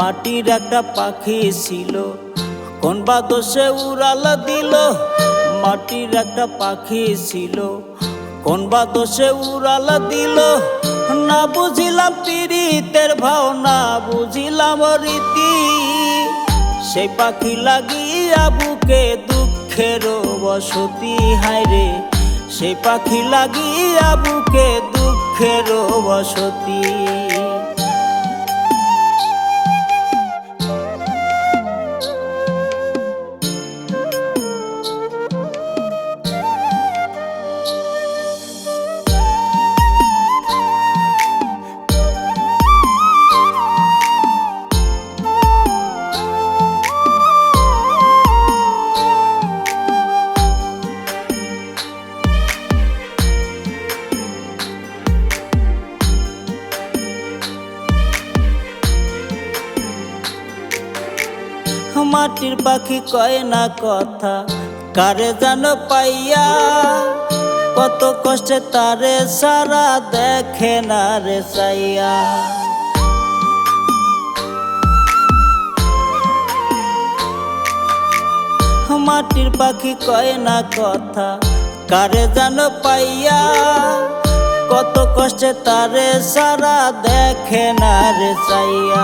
মাটির একটা পাখি ছিল, কোন বা দোষে উড়াল দিল। মাটির একটা পাখি ছিল, কোন বা দোষে উড়াল দিল। না বুঝিলাম পীড়িতের ভাও, না বুঝিলাম রীতি। সেই পাখি লাগিয়া বুকে দুঃখের বসতি, হায়রে সেই পাখি লাগিয়া বুকে দুঃখের বসতি। মাটির পাখি কয় না কথা, কারে জানো পাইয়া। কত কষ্টে তারে সারা দেখে না রে চাইয়া। মাটির পাখি কয় না কথা, কারে জানো পাইয়া। কত কষ্টে তারে সারা দেখে না রে চাইয়া।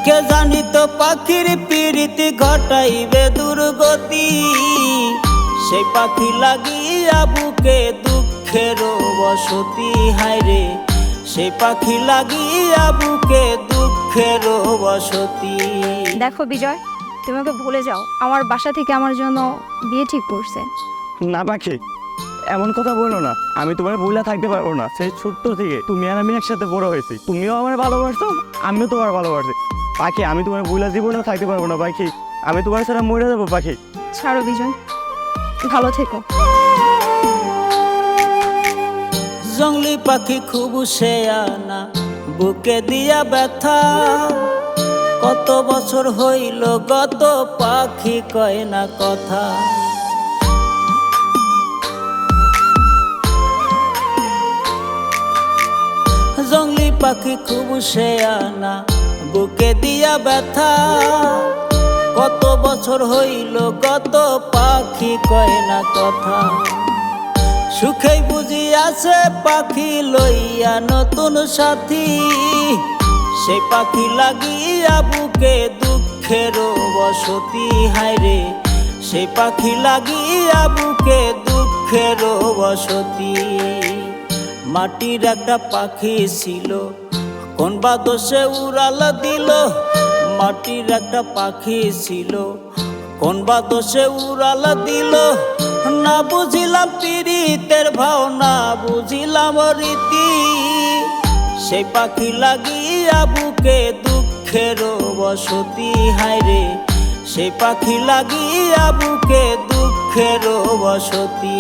কে জানিত পাখির পীড়িতি ঘটাইবে দুর্গতি। সেই পাখি লাগিয়া বুকে দুঃখের বসতি, হায়রে সেই পাখি লাগিয়া বুকে দুঃখের বসতি। দেখো বিজয়, তুমি ওকে ভুলে যাও। আমার বাসা থেকে আমার জন্য বিয়ে ঠিক করছে। না পাখি, এমন কথা বলো না। আমি তোমার ভুলে থাকতে পারবো না। সেই ছোট্ট থেকে তুমি আর আমি একসাথে বড় হয়েছি। তুমিও আমার ভালোবাসো, আমিও তোমার ভালোবাসি। পাখি, আমি তোমার ভুলে জীবনেও থাকতে পারবো না পাখি। আমি তোমার ছাড়া মরে যাবো পাখি। ছাড়ো বিজয়, ভালো থেকো। জংলি পাখি খুব শেয়ানা, বুকে দিয়া ব্যথা। কত বছর হইল গত, পাখি কয় না কথা। জংলি পাখি খুব শেয়ানা, বুকে দিয়া ব্যথা। কত বছর হইল গত, পাখি কয় না কথা। সুখেই বুঝি আছে পাখি লইয়া নতুন সাথী। সেই পাখি লাগিয়া বুকে দুঃখের বসতি, হায়রে সেই পাখি লাগিয়া বুকে দুঃখের বসতি। মাটির একটা পাখি ছিল, কোন বা দোষে উড়াল দিল। মাটির একটা পাখি ছিল, কোন বা দোষে উড়াল দিল। না বুঝিলাম পীড়িতের ভাও, না বুঝিলাম রীতি। সেই পাখি লাগিয়া বুকে দুঃখের বসতি, হায়রে সেই পাখি লাগিয়া বুকে দুঃখের বসতি।